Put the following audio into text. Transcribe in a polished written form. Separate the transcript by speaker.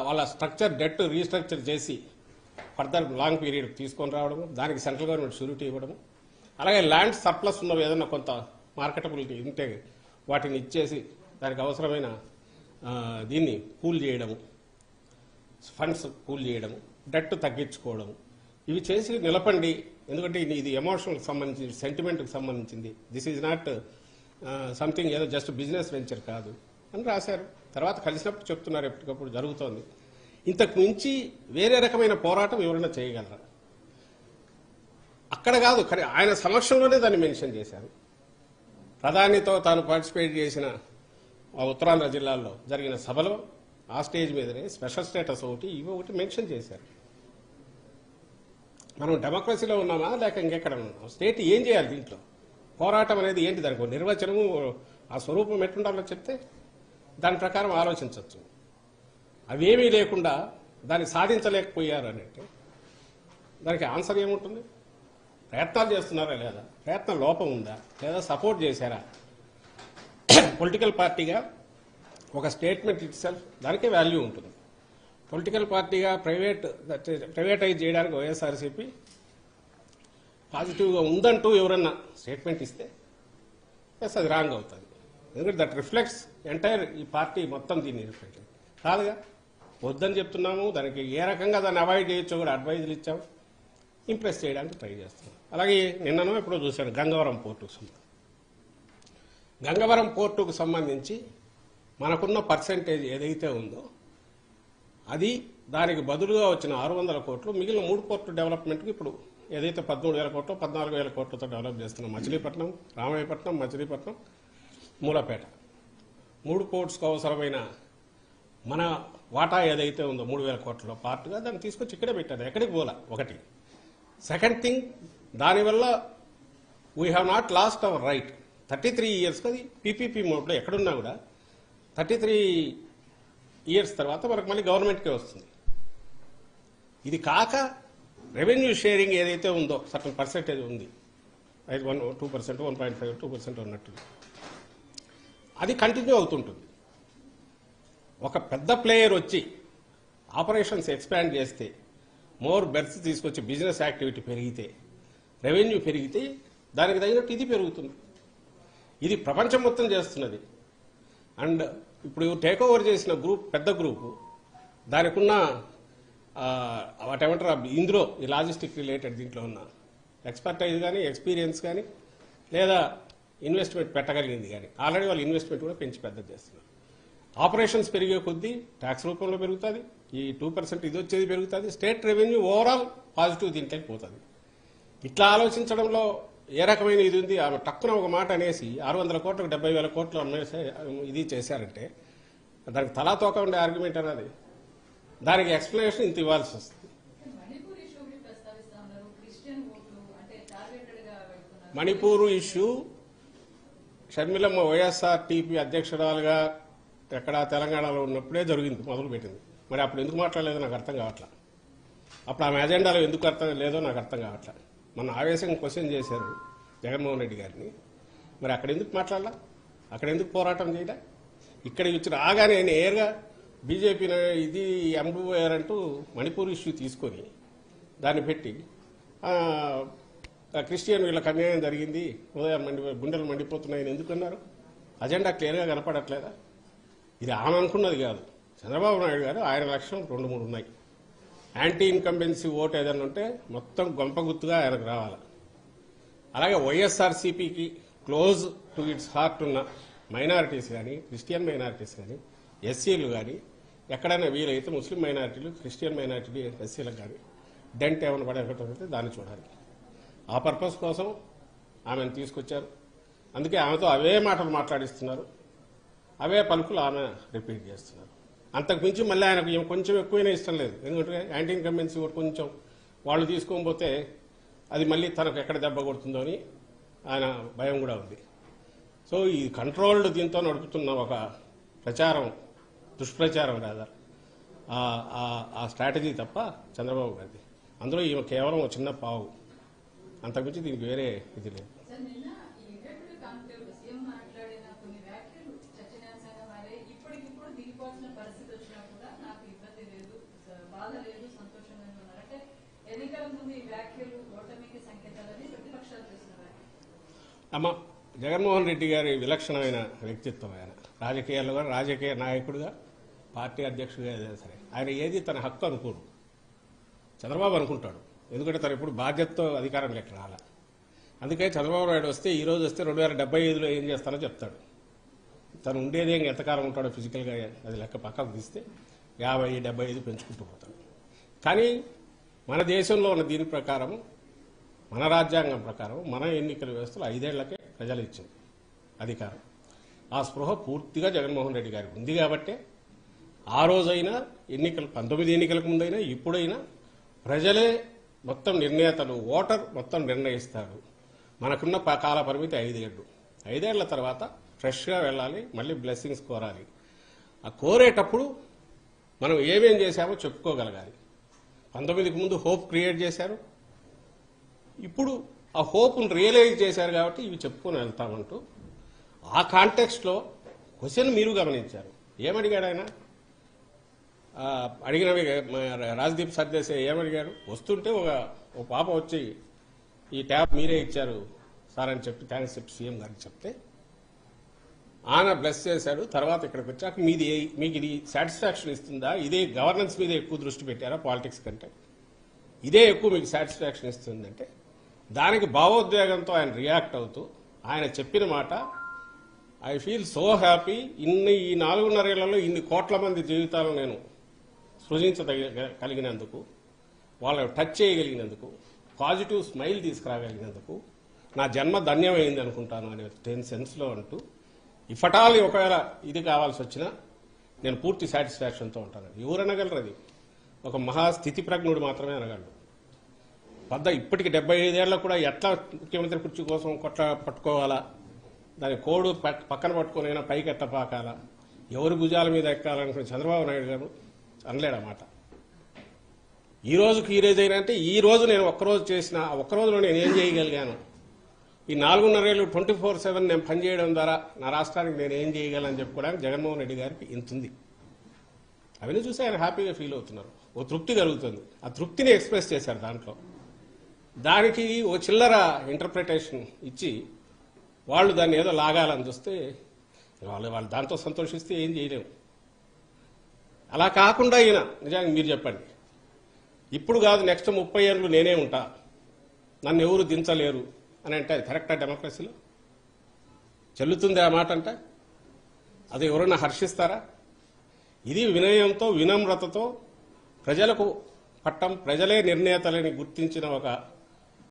Speaker 1: వాళ్ళ structure debt restructure చేసి further long period తీసుకొని రావడము, దానికి సెంట్రల్ గవర్నమెంట్ షూరిటీ ఇవ్వడము, అలాగే ల్యాండ్ సర్ప్లస్ ఉన్నవి ఏదైనా కొంత మార్కెటబిలిటీ ఉంటే వాటిని ఇచ్చేసి దానికి అవసరమైన దీన్ని పూల్ చేయడము, ఫండ్స్ పూల్ చేయడము, డెట్ తగ్గించుకోవడము, ఇవి చేసి నిలపండి. ఎందుకంటే ఇది ఎమోషనల్కి సంబంధించి సెంటిమెంట్కి సంబంధించింది, దిస్ ఈజ్ నాట్ సంథింగ్ ఏదో జస్ట్ బిజినెస్ వెంచర్ కాదు అని రాశారు. తర్వాత కలిసినప్పుడు చెప్తున్నారు, ఎప్పటికప్పుడు జరుగుతోంది. ఇంతకు మించి వేరే రకమైన పోరాటం ఎవరైనా చేయగలరా? అక్కడ కాదు, కానీ ఆయన సమక్షంలోనే దాన్ని మెన్షన్ చేశారు. ప్రధానితో తాను పార్టిసిపేట్ చేసిన ఉత్తరాంధ్ర జిల్లాల్లో జరిగిన సభలో ఆ స్టేజ్ మీదనే స్పెషల్ స్టేటస్ ఒకటి ఇవి ఒకటి మెన్షన్ చేశారు. మనం డెమోక్రసీలో ఉన్నామా లేక ఇంకెక్కడ ఉన్నామా? స్టేట్ ఏం చేయాలి దీంట్లో? పోరాటం అనేది ఏంటి? దానికి నిర్వచనము, ఆ స్వరూపం ఎట్లుండాలో చెప్తే దాని ప్రకారం ఆలోచించవచ్చు. అవేమీ లేకుండా దాన్ని సాధించలేకపోయారు అంటే దానికి ఆన్సర్ ఏముంటుంది? ప్రయత్నాలు చేస్తున్నారా లేదా? ప్రయత్నం లోపం ఉందా లేదా? సపోర్ట్ చేశారా? పొలిటికల్ పార్టీగా ఒక స్టేట్మెంట్ ఇట్ సెల్ఫ్ దానికే వాల్యూ ఉంటుంది. పొలిటికల్ పార్టీగా ప్రైవేటైజ్ చేయడానికి వైఎస్ఆర్సీపీ పాజిటివ్గా ఉందంటూ ఎవరన్నా స్టేట్మెంట్ ఇస్తే ఎస్ అది రాంగ్ అవుతుంది. ఎందుకంటే దట్ రిఫ్లెక్ట్స్ ఎంటైర్ ఈ పార్టీ మొత్తం దీన్ని రిఫ్లెక్ట్ కాదుగా. వద్దని చెప్తున్నాము, దానికి ఏ రకంగా దాన్ని అవాయిడ్ చేయొచ్చో కూడా అడ్వైజులు ఇచ్చాము, ఇంప్రెస్ చేయడానికి ట్రై చేస్తున్నాం. అలాగే నిన్ననో ఎప్పుడో చూశాను గంగవరం పోర్టుకు సంబంధించి మనకున్న పర్సెంటేజ్ ఏదైతే ఉందో అది దానికి బదులుగా వచ్చిన 600 కోట్లు మిగిలిన 3 పోర్టు డెవలప్మెంట్కి ఇప్పుడు ఏదైతే 13,000 కోట్లు 14,000 కోట్లతో డెవలప్ చేస్తున్నాం, మచిలీపట్నం, రామాయపట్నం, మచిలీపట్నం, మూలపేట 3 పోర్ట్స్కు అవసరమైన మన వాటా ఏదైతే ఉందో 3,000 కోట్లలో పార్ట్గా దాన్ని తీసుకొచ్చి ఇక్కడే పెట్టారు. ఎక్కడికి పోలా. ఒకటి. సెకండ్ థింగ్, దానివల్ల we have not lost our right. 33 ఇయర్స్కి అది పీపీపీ మోడ్లో ఎక్కడున్నా కూడా 33 ఇయర్స్ తర్వాత మనకు మళ్ళీ గవర్నమెంట్కే వస్తుంది. ఇది కాక రెవెన్యూ షేరింగ్ ఏదైతే ఉందో సర్టన్ పర్సెంటేజ్ ఉంది, 2%, 1.5%, 2% ఉన్నట్టు అది కంటిన్యూ అవుతుంటుంది. ఒక పెద్ద ప్లేయర్ వచ్చి ఆపరేషన్స్ ఎక్స్పాండ్ చేస్తే, మోర్ బెర్త్స్ తీసుకొచ్చి బిజినెస్ యాక్టివిటీ పెరిగితే, రెవెన్యూ పెరిగితే దానికి తగినట్టు ఇది పెరుగుతుంది. ఇది ప్రపంచం మొత్తం చేస్తున్నది. అండ్ ఇప్పుడు టేక్ ఓవర్ చేసిన గ్రూప్ పెద్ద గ్రూపు దానికి ఉన్న వాటేమంటారు ఇందులో ఈ లాజిస్టిక్ రిలేటెడ్ దీంట్లో ఉన్న ఎక్స్పర్టైజ్ కానీ ఎక్స్పీరియన్స్ కానీ లేదా ఇన్వెస్ట్మెంట్ పెట్టగలిగింది కానీ ఆల్రెడీ వాళ్ళు ఇన్వెస్ట్మెంట్ కూడా పెంచి పెద్ద చేస్తున్నారు. ఆపరేషన్స్ పెరిగే కొద్దీ ట్యాక్స్ రూపంలో పెరుగుతుంది, ఈ 2% ఇది వచ్చేది పెరుగుతుంది, స్టేట్ రెవెన్యూ ఓవరాల్ పాజిటివ్ దీంట్లోకి పోతుంది. ఇట్లా ఆలోచించడంలో ఏ రకమైన ఇది ఉంది? ఆమె టక్కున ఒక మాట అనేసి 600 కోట్లకు 70,000 కోట్లు అమ్మేసే ఇది చేశారంటే దానికి తలా తోక ఉండే ఆర్గ్యుమెంట్ అన్నది. దానికి ఎక్స్ప్లెనేషన్ ఇంత ఇవ్వాల్సి వస్తుంది. మణిపూర్ ఇష్యూ షర్మిలమ్మ వైఎస్ఆర్టీపీ అధ్యక్షురాలుగా ఎక్కడ తెలంగాణలో ఉన్నప్పుడే జరిగింది, మొదలుపెట్టింది. మరి అప్పుడు ఎందుకు మాట్లాడలేదో నాకు అర్థం కావట్లా. అప్పుడు ఆమె అజెండాలో ఎందుకు అర్థం లేదో నాకు అర్థం కావట్లా. మన ఆవేశంగా క్వశ్చన్ చేశారు జగన్మోహన్ రెడ్డి గారిని, మరి అక్కడ ఎందుకు మాట్లాడాల? అక్కడ ఎందుకు పోరాటం చేయలే? ఇక్కడికి వచ్చి రాగానే నేరుగా బీజేపీ ఇది అంటూ మణిపూర్ ఇష్యూ తీసుకొని దాన్ని పెట్టి క్రిస్టియన్ వీళ్ళకి అన్యాయం జరిగింది, ఉదయం గుండెలు మండిపోతున్నాయని ఎందుకన్నారు? అజెండా క్లియర్గా కనపడట్లేదా? ఇది ఆమె అనుకున్నది కాదు. చంద్రబాబు నాయుడు గారు ఆయన లక్ష్యం 2-3 ఉన్నాయి. యాంటీ ఇన్కంబెన్సీ ఓటు ఏదైనా ఉంటే మొత్తం గొంపగుత్తుగా ఆయనకు రావాలి. అలాగే వైఎస్ఆర్సీపీకి క్లోజ్ టు ఇట్స్ హార్ట్ ఉన్న మైనారిటీస్ కానీ, క్రిస్టియన్ మైనారిటీస్ కానీ, ఎస్సీలు కానీ, ఎక్కడైనా వీలైతే ముస్లిం మైనారిటీలు, క్రిస్టియన్ మైనారిటీలు, ఎస్సీలకు కానీ డెంట్ ఏమైనా పడేటట్టు దాన్ని చూడాలి. ఆ పర్పస్ కోసం ఆమెను తీసుకొచ్చారు. అందుకే ఆమెతో అవే మాటలు మాట్లాడిస్తున్నారు, అవే పలుకులు ఆమె రిపీట్ చేస్తున్నారు. అంతకుమించి మళ్ళీ ఆయనకు కొంచెం ఎక్కువైనా ఇష్టం లేదు. ఎందుకంటే యాంటీ ఇన్కంబెన్సీ ఒకటి కొంచెం వాళ్ళు తీసుకోకపోతే అది మళ్ళీ తనకు ఎక్కడ దెబ్బ కొడుతుందో అని ఆయన భయం కూడా ఉంది. సో ఈ కంట్రోల్డ్ దీంతో నడుపుతున్న ఒక ప్రచారం, దుష్ప్రచారం లేదా ఆ స్ట్రాటజీ తప్ప చంద్రబాబు గారిది. అందులో ఈమె కేవలం ఒక చిన్న పావు, అంతకుమించి దీనికి వేరే ఇది లేదు. అమ్మ జగన్మోహన్ రెడ్డి గారి విలక్షణమైన వ్యక్తిత్వం. ఆయన రాజకీయాల్లో కూడా రాజకీయ నాయకుడిగా, పార్టీ అధ్యక్షుడిగా ఏదైనా సరే ఆయన ఏది తన హక్కు అనుకోడు. చంద్రబాబు అనుకుంటాడు, ఎందుకంటే తను ఇప్పుడు బాధ్యతతో అధికారం లెక్క రాల. అందుకే చంద్రబాబు నాయుడు వస్తే ఈ రోజు వస్తే 2075లో ఏం చేస్తానో చెప్తాడు. తను ఉండేది ఎంతకాలం ఉంటాడో ఫిజికల్గా అది లెక్క పక్కకు తీస్తే 50, 75 పెంచుకుంటూ పోతాడు. కానీ మన దేశంలో ఉన్న దీని ప్రకారం, మన రాజ్యాంగం ప్రకారం, మన ఎన్నికల వ్యవస్థలో 5 ఏళ్లకే ప్రజలు ఇచ్చింది అధికారం. ఆ స్పృహ పూర్తిగా జగన్మోహన్ రెడ్డి గారికి ఉంది కాబట్టే ఆ రోజైనా ఎన్నికలు 19 ఎన్నికలకు ముందైనా ఇప్పుడైనా ప్రజలే మొత్తం నిర్ణేతలు, ఓటర్ మొత్తం నిర్ణయిస్తారు. మనకున్న కాల పరిమితి 5 ఏళ్ళు. 5 ఏళ్ల తర్వాత ఫ్రెష్గా వెళ్ళాలి, మళ్ళీ బ్లెస్సింగ్స్ కోరాలి. ఆ కోరేటప్పుడు మనం ఏమేం చేశామో చెప్పుకోగలగాలి. 19కి ముందు హోప్ క్రియేట్ చేశారు, ఇప్పుడు ఆ హోప్ను రియలైజ్ చేశారు కాబట్టి ఇవి చెప్పుకొని వెళ్తామంటూ ఆ కాంటెక్స్ట్లో క్వశ్చన్ మీరు గమనించారు. ఏమడిగాడు ఆయన? అడిగినవి రాజ్దీప్ సర్దేశాయ్ ఏమడిగాడు? వస్తుంటే ఒక పాప వచ్చి ఈ ట్యాబ్ మీరే ఇచ్చారు సార్ అని చెప్పి థ్యాంక్స్ చెప్పి సీఎం గారికి చెప్తే ఆయన బ్లెస్ చేశాడు. తర్వాత ఇక్కడికి వచ్చాక మీకు ఇది సాటిస్ఫాక్షన్ ఇస్తుందా? ఇదే గవర్నెన్స్ మీద ఎక్కువ దృష్టి పెట్టారా పాలిటిక్స్ కంటే? ఇదే ఎక్కువ మీకు సాటిస్ఫాక్షన్ ఇస్తుందంటే దానికి భావోద్వేగంతో ఆయన రియాక్ట్ అవుతూ ఆయన చెప్పిన మాట, ఐ ఫీల్ సో హ్యాపీ, ఈ 4.5 ఏళ్లలో ఇన్ని కోట్ల మంది జీవితాలను నేను సృజించగలిగినందుకు, వాళ్ళని టచ్ చేయగలిగినందుకు, పాజిటివ్ స్మైల్ తీసుకురాగలిగినందుకు నా జన్మ ధన్యమైంది అనుకుంటాను అనే 10 సెన్స్లో అంటూ, ఇఫటాలి ఒకవేళ ఇది కావాల్సి వచ్చినా నేను పూర్తి సాటిస్ఫాక్షన్తో ఉంటాను. ఎవరు అనగలరు? అది ఒక మహాస్థితి ప్రజ్ఞుడు మాత్రమే అనగలడు. ఇప్పటికి 75 ఏళ్ళకు కూడా ఎట్లా ముఖ్యమంత్రి కుర్చీ కోసం పట్టుకోవాలా, దాని కోడు పక్కన పట్టుకునైనా పైకి ఎట్ట పాకాలా, ఎవరి భుజాల మీద ఎక్కాలనుకుని చంద్రబాబు నాయుడు గారు అనలేడన్నమాట. ఈ రోజుకి ఈ రోజు అయినా అంటే ఈ రోజు నేను ఒక్కరోజు చేసిన ఒక్కరోజులో నేను ఏం చేయగలిగాను, ఈ 4.5 ఏళ్ళు 24/7 నేను పనిచేయడం ద్వారా నా రాష్ట్రానికి నేను ఏం చేయగలను చెప్పుకోవడానికి జగన్మోహన్ రెడ్డి గారికి ఇంతుంది. అవన్నీ చూసి ఆయన హ్యాపీగా ఫీల్ అవుతున్నారు, ఓ తృప్తి కలుగుతుంది. ఆ తృప్తిని ఎక్స్ప్రెస్ చేశారు దాంట్లో. దానికి ఓ చిల్లర ఇంటర్ప్రిటేషన్ ఇచ్చి వాళ్ళు దాన్ని ఏదో లాగాలని చూస్తే వాళ్ళు దాంతో సంతోషిస్తే ఏం చేయలేము. అలా కాకుండా ఈయన నిజానికి మీరు చెప్పండి, ఇప్పుడు కాదు నెక్స్ట్ 30 ఏళ్ళు నేనే ఉంటా, నన్ను ఎవరు దించలేరు అని అంటే అది కరెక్టా? డెమోక్రసీలో చెల్లుతుంది ఆ మాట? అంటే అది ఎవరైనా హర్షిస్తారా? ఇది వినయంతో, వినమ్రతతో ప్రజలకు పట్టం, ప్రజలే నిర్ణేతలని గుర్తించిన ఒక